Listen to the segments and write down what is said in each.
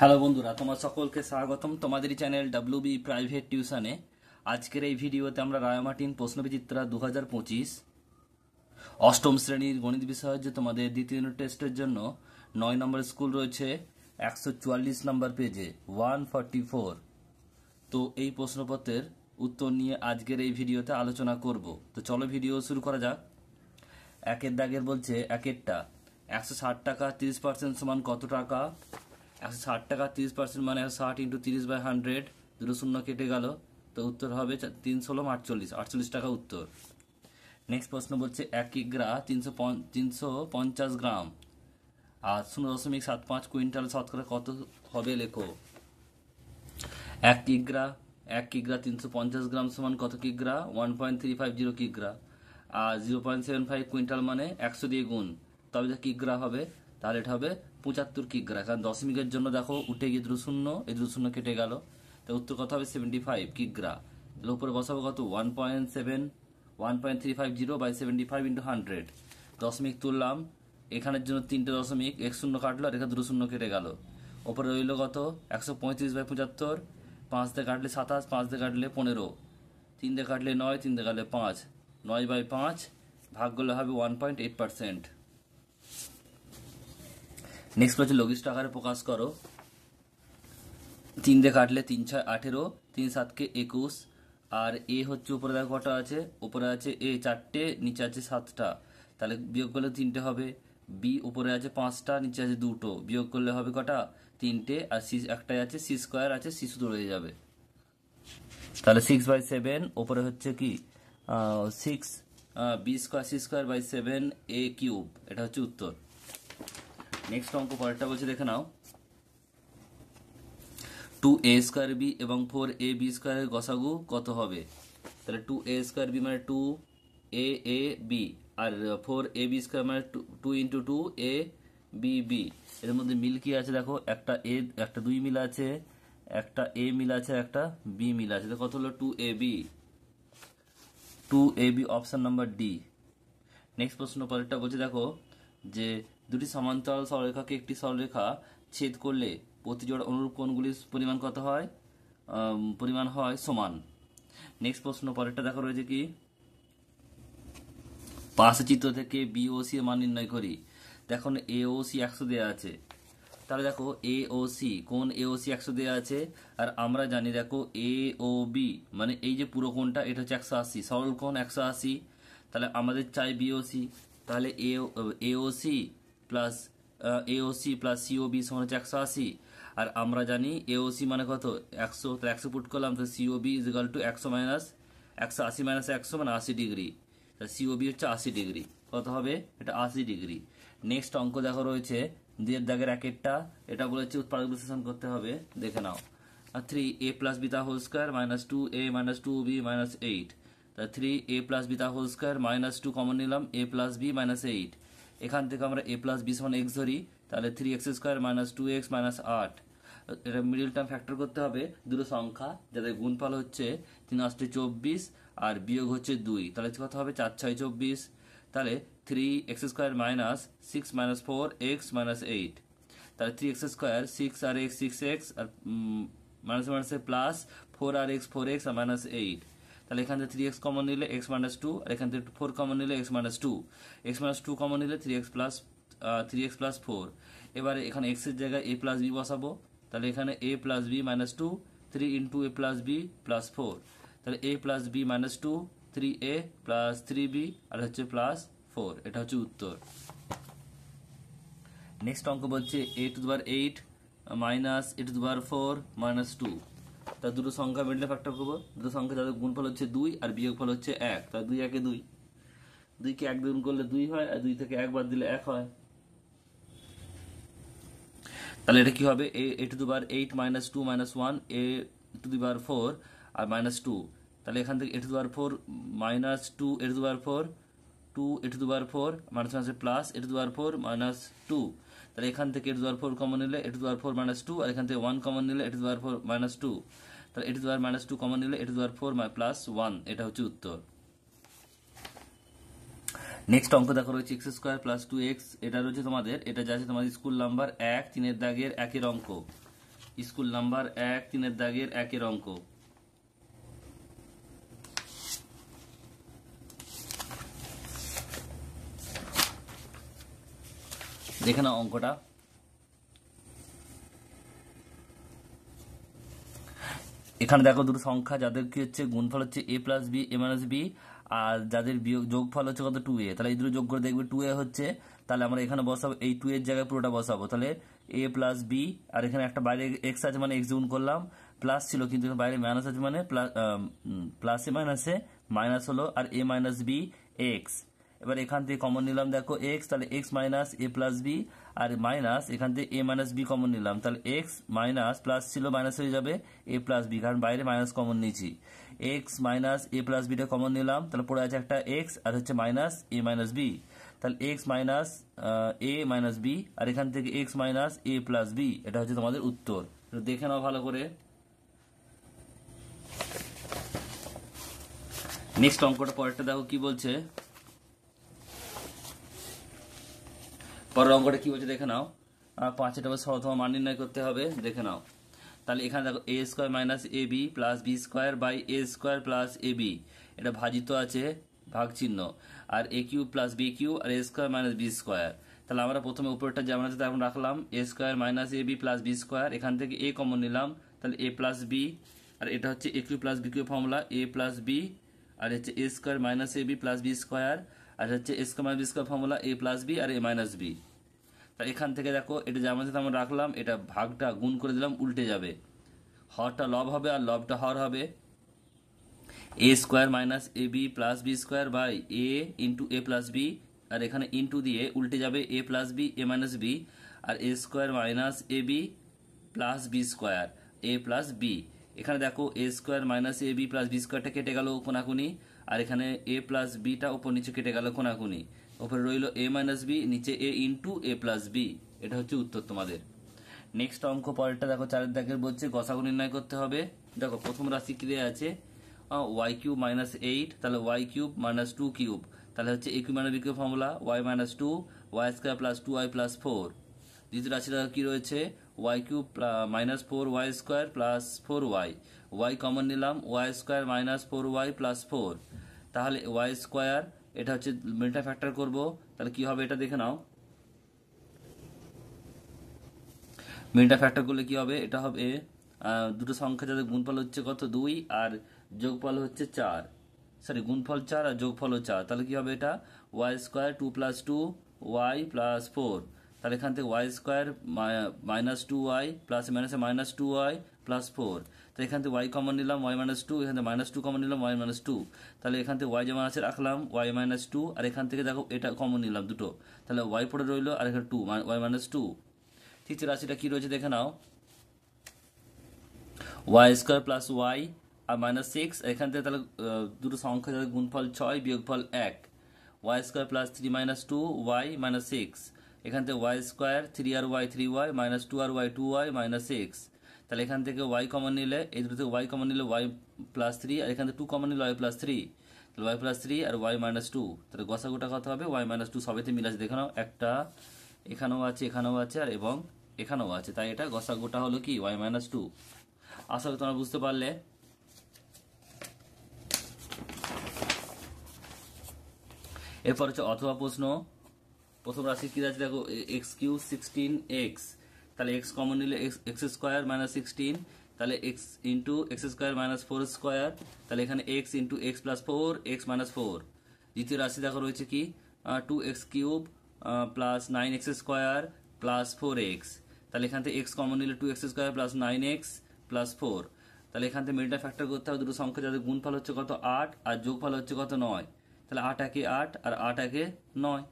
Hello বন্ধুরা, তোমার সকলকে স্বাগতম তোমাদের চ্যানেল ডাব্লিউবি প্রাইভেট টিউশনে। আজকের এই ভিডিওতে আমরা রায়মার্টিন প্রশ্নবিচিত্রা 2025 অষ্টম শ্রেণীর গণিত বিষয়ের যে তোমাদের দ্বিতীয় ইউনিট টেস্টের জন্য 9 নম্বর স্কুল রয়েছে 144 নম্বর পেজে 144। তো এই প্রশ্নপত্রের উত্তর নিয়ে আজকের এই ভিডিওতে আলোচনা করব। তো চলো ভিডিও শুরু করা যাক। একের দাগের বলছে একেরটা 160 টাকা 30% সমান কত টাকা। 160 টাকা 30% মানে 60 ইন্টু 30/100, দুটো শূন্য কেটে গেল, তো উত্তর হবে 3 × 48 টাকা উত্তর। নেক্সট প্রশ্ন বলছে 1 কিগ্রা 350 গ্রাম আর 0.75 কুইন্টাল শতকরা কত হবে লেখো। 1 কিগ্রা 350 গ্রাম সমান কত কিগ্রা, 1.350 কিগ্রা, আর 0.75 কুইন্টাল মানে 100 দিয়ে গুণ, তবে যা কিগ্রা হবে, তাহলে এটা হবে 75 কিগ্রা। কারণ দশমিকের জন্য দেখো উঠে গিয়ে দুটো শূন্য, এই দুটো শূন্য কেটে গেল, তো উত্তর কত হবে 75 কিগ্রা। তাহলে উপরে বসাবো কত 1.35 ইন্টু 100, দশমিক তুললাম, এখানের জন্য তিনটে দশমিক, এক শূন্য কাটলো আর এখানে দুটো শূন্য কেটে গেল, ওপরে রইল কত 135/75, 5 দিয়ে কাটলে 27, 5 দিয়ে কাটলে 15, 3 দিয়ে কাটলে 9, 3 দিয়ে কাটলে 5, 9/5 ভাগ করলে হবে 1.8%। নেক্সট হচ্ছে লঘিষ্ঠ আকারে প্রকাশ করো। 3 দিয়ে কাটলে 3 6 18, 3 7 কে 21, আর এ হচ্ছে উপরে দেখো কটা আছে, উপরে আছে এ 4টে, নিচে আছে 7টা, তাহলে বিয়োগ করলে 3টে হবে। বি উপরে আছে 5টা, নিচে আছে 2টো, বিয়োগ করলে হবে কটা 3টে, আর সি একটাই আছে, সি স্কোয়ার আছে, সি শুধু রয়ে যাবে। তাহলে 6/7 উপরে হচ্ছে কি 6 b square c square by 7 a cube, এটা হচ্ছে উত্তর। নেক্সট অঙ্ক পরেরটা বলছে দেখে নাও। 2a স্কোয়ার বি এবং 4ab স্কোয়ারের গসাগু কত হবে। তাহলে 2a স্কোয়ার বি মানে 2a বি, আর 4ab স্কোয়ার মানে 2 ইন্টু 2ab। এর মধ্যে মিল কি আছে দেখো, একটা এ একটা 2 মিল আছে, একটা এ মিল আছে, একটা বি মিল আছে, কত হলো 2ab option number D. Next প্রশ্ন পরেরটা বলছে দেখো যে দুটি সমান্তরাল সরলরেখাকে একটি সরলরেখা ছেদ করলে প্রতি জোড়া অনুরূপ কোণগুলির পরিমাণ কত হয়, পরিমাণ হয় সমান। নেক্সট প্রশ্ন পরেরটা দেখো রয়েছে কি, পাশের চিত্র থেকে বি ও সি এর মান নির্ণয় করি। দেখো এ ও সি 100 দেওয়া আছে, তাহলে দেখো এ ও সি কোণ এ ও সি 100 দেওয়া আছে, আর আমরা জানি দেখো এ ও বি মানে এই যে পুরো কোণটা এটা হচ্ছে 180, সরল কোণ 180, তাহলে আমাদের চাই বিওসি, তাহলে এওসি প্লাস সিওবি সমান হচ্ছে 180, আর আমরা জানি এওসি মানে কত 100, তাহলে 100 পুট করলাম, তো COB is equal to 180 minus 100 মানে 80 ডিগ্রি, তাহলে সিওবি হচ্ছে 80 ডিগ্রি, কত হবে এটা 80 ডিগ্রি। নেক্সট অঙ্ক দেখো রয়েছে দুইয়ের দাগের একেরটা, এটা বলেছে উৎপাদক বিশ্লেষণ করতে হবে, দেখে নাও। 3a plus beta whole square minus 2a minus 2b minus 8, তা 3a plus beta whole square minus 2 common নিলাম, a প্লাস বি মাইনাস 8, এখান থেকে আমরা a প্লাস বি সমান এক্স ধরি, তাহলে 3x square minus 2x minus 8, এটা মিডিল টার্ম ফ্যাক্টর করতে হবে দুটো সংখ্যা যাদের গুণফল হচ্ছে 3 × 8 = 24 আর বিয়োগ হচ্ছে 2, তাহলে কত হবে 4 × 6 = 24, তাহলে 3x square minus 6 minus 4x minus 8, তাহলে 3x স্কোয়ার 6 আর x 6x আর মাইনাস মাইনাসে প্লাস 4 আর x 4x আর মাইনাস 8, তাহলে এখান থেকে 3x কমন নিলে x মাইনাস 2, আর এখান থেকে 4 কমন নিলে x minus 2, x minus 2 common নিলে 3x প্লাস 4। এবারে এখানে x এর জায়গায় a প্লাস বি বসাবো, তাহলে এখানে a plus b minus 2, 3 into a plus b plus 4, তাহলে a plus b minus 2, 3a plus 3b আর হচ্ছে প্লাস 4, এটা হচ্ছে উত্তর। নেক্সট অঙ্ক বলছে a⁸ মাইনাস a⁴ মাইনাস 2, তার দুটো সংখ্যা মিডলে ফ্যাক্টর করবো, দুটো সংখ্যা যাদের গুণফল হচ্ছে 2 আর বিয়োগফল হচ্ছে 1, তার 2 1 2, 2 কে 1 গুণ করলে 2 হয়, আর 2 থেকে 1 বাদ দিলে 1 হয়, তাহলে এটা কি হবে a⁸ মাইনাস 2 মাইনাস 1 a⁴ আর মাইনাস 2, তাহলে এখান থেকে a⁴ minus 2 a⁴ 2 a⁴ minus আছে প্লাস a⁴ মাইনাস 2, তাহলে এখান থেকে a⁴ কমন নিলে a⁴ মাইনাস 2, আর এখান থেকে 1 কমন নিলে a⁴ মাইনাস 2, তাহলে a⁴ মাইনাস 2 কমন নিলে a⁴ প্লাস 1, এটা হচ্ছে উত্তর। নেক্সট অঙ্ক দেখো রয়েছে x স্কোয়ার প্লাস 2x, এটা রয়েছে তোমাদের, এটা যাচ্ছে তোমাদের স্কুল নাম্বার 1 3 এর দাগের একের অঙ্ক। স্কুল নাম্বার 1 3-এর দাগের 1-এর অঙ্ক। দেখে নাও অঙ্কটা। এখানে দেখো দুটো সংখ্যা যাদের কি হচ্ছে গুণফল হচ্ছে a plus B a minus B, আর যাদের বিয়োগ যোগফল হচ্ছে কত 2a। তাহলে এই দুটো যোগ করে দেখবে 2a হচ্ছে, তাহলে আমরা এখানে বসাবো এই 2 এর জায়গায় পুরোটা বসাবো। তাহলে a প্লাস বি, আর এখানে একটা বাইরে x আছে মানে x গুণ করলাম, প্লাস ছিল কিন্তু বাইরে মাইনাস আছে মানে প্লাসে মাইনাসে মাইনাস হলো, আর a মাইনাস বি এক্স। এবার এখান থেকে কমন নিলাম দেখো x, তাহলে x মাইনাস এ প্লাস বি, আর মাইনাস এখান থেকে a মাইনাস বি কমন নিলাম, তাহলে x মাইনাস প্লাস ছিল মাইনাস হয়ে যাবে a প্লাস বি, কারণ বাইরে মাইনাস কমন নিয়েছি। x মাইনাস এ প্লাস বিটা কমন নিলাম, তাহলে পড়ে আছে একটা x আর হচ্ছে মাইনাস a মাইনাস বি, তাহলে x minus a minus B, আর এখান থেকে x minus a plus b. এটা হচ্ছে তোমাদের উত্তর। দেখে নাও ভালো করে। নেক্সট অঙ্কটা পরেরটা দেখো কি বলছে। পরের অঙ্কটা কি বলছে দেখে নাও। 5 টাকা সহতম মান নির্ণয় করতে হবে, দেখে নাও। তাহলে এখানে দেখো a square minus A B plus B square by a square plus a b, এটা ভাজিত আছে ভাগ চিহ্ন, আর a Q plus B cube আর এ স্কোয়ার মাইনাস বি স্কোয়ার। তাহলে আমরা প্রথমে উপরটা যেমন আছে তেমন রাখলাম, a square minus A B plus B square, এখান থেকে এ কমন নিলাম, তাহলে এ প্লাস বি, আর এটা হচ্ছে A Q plus B Q formula, A plus B, আর হচ্ছে A square minus A B plus B square, আর হচ্ছে A square minus B square formula, A plus B আর এ মাইনাস বি। তা এখান থেকে দেখো এটা যেমন আছে তেমন রাখলাম, এটা ভাগটা গুণ করে দিলাম, উল্টে যাবে, হরটা লব হবে আর লবটা হর হবে। A square minus A B plus B square by A into A plus B, আর এখানে ইন্টু দিয়ে উল্টে যাবে A plus B A minus B, আর এ square minus A B plus B square A plus B. এখানে দেখো A square minus A B plus B স্কোয়ারটা কেটে গেল কোনাকুনি, আর এখানে এ প্লাস বিটা উপর নিচে কেটে গেল কোনাকুনি, উপরে রইল এ মাইনাস বি, নিচে এ ইন্টু এ প্লাস বি। এটা হচ্ছে উত্তর তোমাদের। নেক্সট অঙ্ক পরেরটা দেখো 4-এর দাগের বলছে গসাগু নির্ণয় করতে হবে। দেখো প্রথম রাশি কি দেওয়া আছে ওয়াই কিউব মাইনাস 8, তাহলে ওয়াই কিউব মাইনাস 2 কিউব, তাহলে হচ্ছে A cube minus B cube formula Y minus 2 Y square plus 2y plus 4। দ্বিতীয় রাশিটা কি রয়েছে Y cube minus 4y square plus 4y, Y common নিলাম, Y square minus 4y plus 4, তাহলে Y square এটা হচ্ছে মিডটা ফ্যাক্টর করব, তাহলে কি হবে এটা দেখে নাও। মিডটা ফ্যাক্টর করলে কি হবে, এটা হবে দুটো সংখ্যা যাদের গুণফল হচ্ছে কত 2 আর যোগফল হচ্ছে 4, সরি গুণফল 4 আর যোগফল 4, তাহলে কি হবে এটা y square 2 plus 2 y plus 4, তাহলে এখান থেকে y square minus 2y plus মাইনাসে মাইনাস 2y প্লাস 4, তাহলে এখান থেকে ওয়াই কমন নিলাম ওয়াই মাইনাস 2, এখান থেকে মাইনাস 2 কমন নিলাম ওয়াই মাইনাস 2, তাহলে এখান থেকে ওয়াই যেমন আছে রাখলাম ওয়াই মাইনাস 2, আর এখান থেকে দেখো এটা কমন নিলাম দুটো, তাহলে ওয়াই পড়ে রইলো আর এখানে 2 ওয়াই মাইনাস 2। তৃতীয় রাশিটা কি রয়েছে দেখে নাও, ওয়াই স্কোয়ার প্লাস ওয়াই আর মাইনাস 6, এখান থেকে তাহলে দুটো সংখ্যা যাদের গুণফল 6 বিয়োগফল 1, y square plus 3 minus 2 y minus 6, এখান থেকে ওয়াই স্কোয়ার 3 আর ওয়াই 3y মাইনাস 2 আর ওয়াই 2y মাইনাস 6, তাহলে এখান থেকে ওয়াই কমন নিলে এই দুটো থেকে ওয়াই কমন নিলে ওয়াই প্লাস 3, আর এখান থেকে 2 কমন নিলে ওয়াই প্লাস 3, তাহলে ওয়াই প্লাস 3 আর ওয়াই মাইনাস 2, তাহলে গসাগুটা কত হবে ওয়াই মাইনাস 2, সবেতে মিল আছে দেখে নাও, একটা এখানেও আছে এখানেও আছে আর এবং এখানেও আছে, তাই এটা গসাগুটা হলো কি ওয়াই মাইনাস 2। আশা করি তোমরা বুঝতে পারলে। এরপর হচ্ছে অথবা প্রশ্ন। প্রথম রাশি কি আছে দেখো এক্স কিউ 16x, তাহলে এক্স কমন নিলে এক্স স্কোয়ার মাইনাস 16, তাহলে x into X square minus 4 square, তাহলে এখানে x into x plus 4 x minus 4। দ্বিতীয় রাশি দেখো রয়েছে কি 2x cube plus 9x square plus 4x, তাহলে এখান থেকে এক্স কমন নিলে 2x square plus 9x plus 4, তাহলে এখান থেকে মিডটা ফ্যাক্টর করতে হবে, দুটো সংখ্যা যাদের গুণফল হচ্ছে কত 8 আর যোগফল হচ্ছে কত 9, তাহলে 8 একে 8 আর 8 একে 9,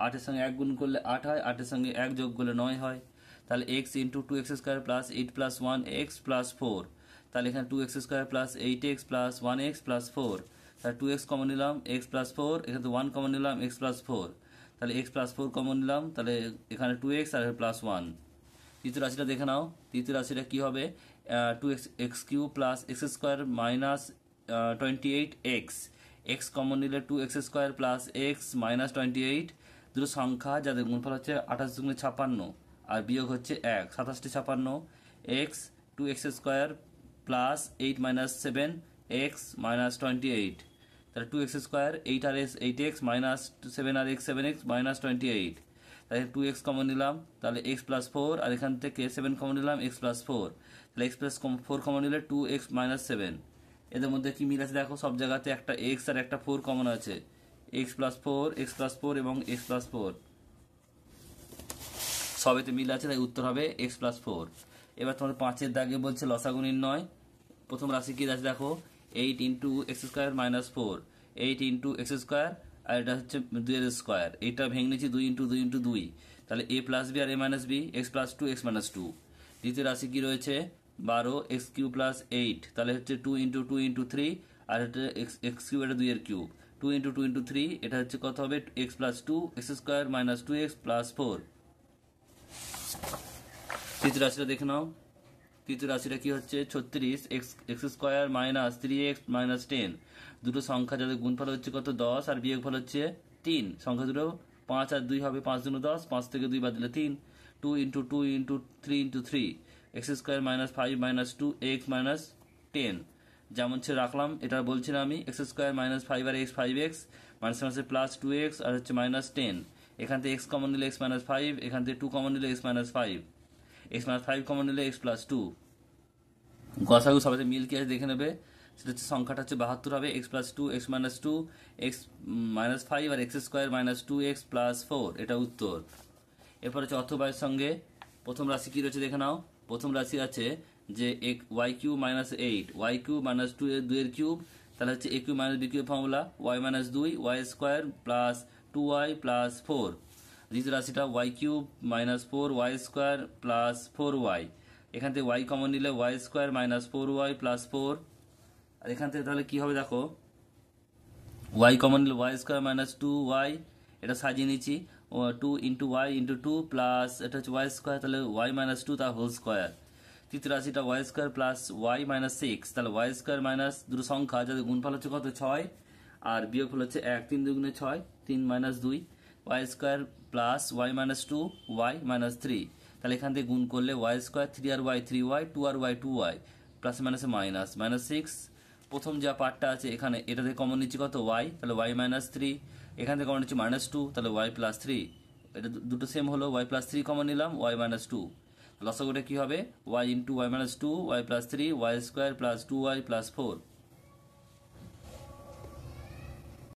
8 এর সঙ্গে 1 গুণ করলে 8 হয়, 8 এর সঙ্গে 1 যোগ করলে 9 হয়, তাহলে x into 2x square plus 8 plus 1x plus 4, তাহলে এখানে 2x square plus 8x plus 1x plus 4, তাহলে 2x কমন নিলাম x প্লাস 4, এখানে 1 কমন নিলাম x প্লাস 4, তাহলে x প্লাস 4 কমন নিলাম, তাহলে এখানে 2x আর প্লাস 1। তৃতীয় রাশিটা দেখে নাও, তৃতীয় রাশিটা কি হবে 2x x cube plus x square minus 28x, x common নিলে 2x square plus x minus 28, দুটো সংখ্যা যাদের গুণফল হচ্ছে 28 × 56 আর বিয়োগ হচ্ছে 1, 27 56, x 2x square plus 8 minus 7x minus 28, তাহলে 2x square 8x minus 7rx 7x minus 28, তাহলে 2x কমন নিলাম, তাহলে x প্লাস 4, আর এখান থেকে 7 কমন নিলাম, x প্লাস 4, তাহলে x প্লাস 4 কমন নিলে 2x মাইনাস 7। এদের মধ্যে কি মিল আছে দেখো, সব জায়গাতে একটা x আর একটা 4 কমন আছে, x প্লাস 4 এবং x প্লাস 4 সবেতে মিল আছে, তাই উত্তর হবে x প্লাস 4। এবার তোমাদের 5-এর দাগে বলছে লসাগু নির্ণয়। প্রথম রাশি কি আছে দেখো, 8 into X square minus 4, 8 into X square, আর এটা হচ্ছে 2 এর স্কোয়ার, এটা ভেঙে নিচ্ছি 2 ইন্টু 2 ইন্টু 2, তাহলে a প্লাস বি আর a minus b, x plus 2 x minus 2। দ্বিতীয় রাশি কি রয়েছে 12 এক্স কিউ প্লাস 8, তাহলে হচ্ছে 2 ইন্টু 2 ইন্টু 3, আর হচ্ছে এক্স কিউ, এটা 2 এর কিউব, 2 ইন্টু 2 ইন্টু 3, এটা হচ্ছে কত হবে x plus 2 x square minus 2x plus 4। তৃতীয় রাশিটা দেখে নাও, তৃতীয় রাশিটা কি হচ্ছে 36 x square minus 3x minus 10, দুটো সংখ্যা যাদের গুণফল হচ্ছে কত 10 আর বিয়োগফল হচ্ছে 3, সংখ্যা দুটো 5 আর 2 হবে, 5 দুটো 10, 5 থেকে 2 বাদ দিলে 3, 2 into 2 into 3 into 3, x square minus 5 minus 2x minus 10, যেমন ছিল রাখলাম, এটা বলছিলাম আমি, এক্স স্কোয়ার মাইনাস 5 আর x 5x মাইনাস মাইনাসে প্লাস 2x আর হচ্ছে মাইনাস 10, এখান থেকে x কমন নিলে x মাইনাস 5, এখান থেকে 2 কমন নিলে x minus 5, x minus 5 common নিলে x প্লাস 2। গসাগু সবাই মিল কি আছে দেখে নেবে, সেটা হচ্ছে সংখ্যাটা হচ্ছে 72 হবে, x plus 2 x minus 2 x minus 5 আর X square minus 2x plus 4, এটা উত্তর। এরপর হচ্ছে অথবায়ের সঙ্গে প্রথম রাশি কি রয়েছে দেখে নাও, প্রথম রাশি আছে যে y cube minus 8, y cube minus 2 এর কিউব, তাহলে হচ্ছে a cube minus b cube formula, y minus 2 y square plus 2y plus 4। দ্বিতীয় রাশিটা y cube minus 4y square plus 4y, এখান থেকে y কমন নিলে y square minus 4y plus 4, আর এখান থেকে তাহলে কি হবে দেখো, y কমন নিলে y স্কোয়ার মাইনাস 2y, এটা সাজিয়ে নিচ্ছি, 2 ইন্টু y ইন্টু 2 প্লাস এটা হচ্ছে y স্কোয়ার, তাহলে y মাইনাস 2 তার হোল স্কোয়ার। তৃতীয় রাশিটা y square plus y minus 6, তাহলে y স্কোয়ার মাইনাস দুটো সংখ্যা যাদের গুণফল হচ্ছে কত 6 আর বিয়োগফল হচ্ছে 1, 3 দুগুণে 6, 3 minus 2, y square plus y minus 2 y minus 3, তাহলে এখান থেকে গুণ করলে y স্কোয়ার 3 আর y 3y 2 আর y 2y প্লাস মাইনাসে মাইনাস মাইনাস 6। প্রথম যা পার্টটা আছে এখানে এটা থেকে কমন নিচ্ছি কত y, তাহলে y মাইনাস 3, এখান থেকে কমন নিচ্ছি মাইনাস 2, তাহলে y প্লাস 3, এটা দুটো সেম হলো, y প্লাস 3 কমন নিলাম, y মাইনাস 2, লসাগুটা কি হবে y into y minus 2 y plus 3 y square plus 2y plus 4।